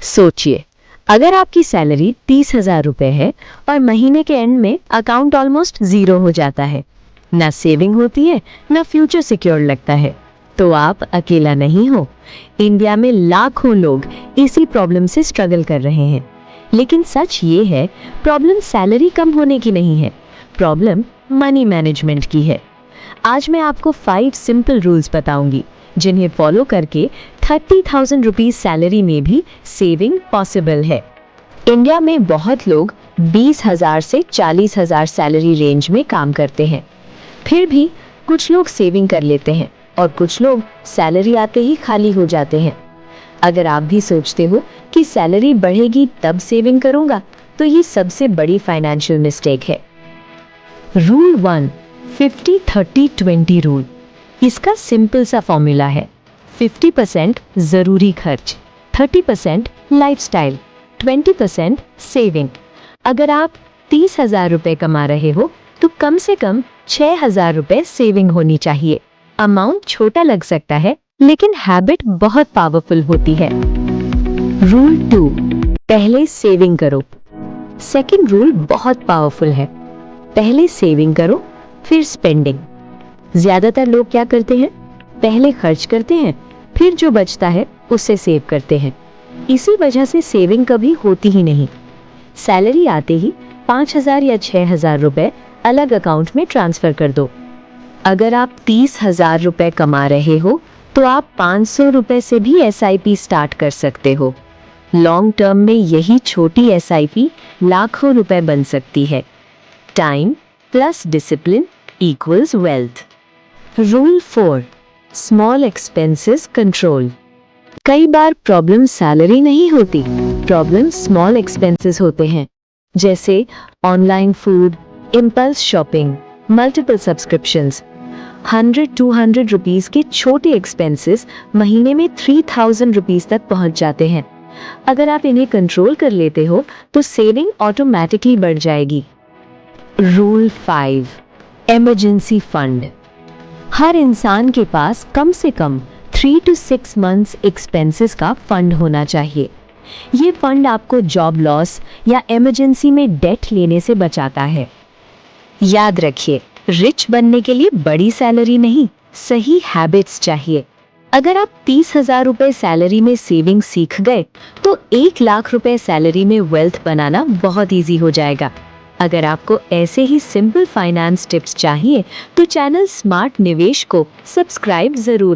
सोचिए, अगर आपकी सैलरी 30,000 रुपए है और महीने के एंड में अकाउंट ऑलमोस्ट जीरो हो जाता है, ना सेविंग होती है ना फ्यूचर सिक्योर लगता है, तो आप अकेला नहीं हो। इंडिया में लाखों लोग इसी प्रॉब्लम से स्ट्रगल कर रहे हैं। लेकिन सच ये है, प्रॉब्लम सैलरी कम होने की नहीं है, प्रॉब्लम मनी मैनेजमेंट की है। आज मैं आपको 5 सिंपल रूल्स बताऊंगी जिन्हें फॉलो करके 30,000 रुपीज सैलरी में भी सेविंग पॉसिबल है। इंडिया में बहुत लोग 20,000 से 40,000 सैलरी रेंज में काम करते हैं। फिर भी कुछ लोग सेविंग कर लेते हैं और कुछ लोग सैलरी आते ही खाली हो जाते हैं। अगर आप भी सोचते हो कि सैलरी बढ़ेगी तब सेविंग करूंगा, तो ये सबसे बड़ी फाइनेंशियल मिस्टेक है। Rule 1, 50-30-20 rule. इसका सिंपल सा फॉर्मूला है, 50% जरूरी खर्च, 30% लाइफस्टाइल, 20% सेविंग। अगर आप 30,000 रुपए कमा रहे हो तो कम से कम 6,000 रुपए सेविंग होनी चाहिए। अमाउंट छोटा लग सकता है, लेकिन हैबिट बहुत पावरफुल होती है। रूल 2, पहले सेविंग करो। सेकंड रूल बहुत पावरफुल है, पहले सेविंग करो फिर स्पेंडिंग। ज्यादातर लोग क्या करते हैं, पहले खर्च करते हैं, फिर जो बचता है उसे सेव करते हैं। इसी वजह से सेविंग कभी होती ही नहीं। सैलरी आते ही 5,000 या 6,000 रुपए अलग अकाउंट में ट्रांसफर कर दो। अगर आप 30,000 रुपए कमा रहे हो तो आप 500 रुपए से भी SIP स्टार्ट कर सकते हो। लॉन्ग टर्म में यही छोटी SIP लाखों रुपए बन सकती है। Time plus discipline equals wealth. Rule 4, small expenses control. कई बार प्रॉब्लम सैलरी नहीं होती, प्रॉब्लम स्मॉल एक्सपेंसेस होते हैं, जैसे online food, impulse shopping, multiple subscriptions. 100-200 rupees के छोटे एक्सपेंसेस महीने में 3,000 रुपीस तक पहुंच जाते हैं। अगर आप इन्हें कंट्रोल कर लेते हो तो सेविंग ऑटोमेटिकली बढ़ जाएगी। Rule 5, emergency fund. हर इंसान के पास कम से कम 3 to 6 मंथ्स एक्सपेंसेस का फंड होना चाहिए। ये फंड आपको जॉब लॉस या इमरजेंसी में डेट लेने से बचाता है। याद रखिए, रिच बनने के लिए बड़ी सैलरी नहीं, सही हैबिट्स चाहिए। अगर आप 30,000 रुपए सैलरी में सेविंग सीख गए तो 1 लाख रुपए सैलरी में वेल्थ बनाना बहुत इजी हो जाएगा। अगर आपको ऐसे ही सिंपल फाइनेंस टिप्स चाहिए तो चैनल स्मार्ट निवेश को सब्सक्राइब जरूर करें।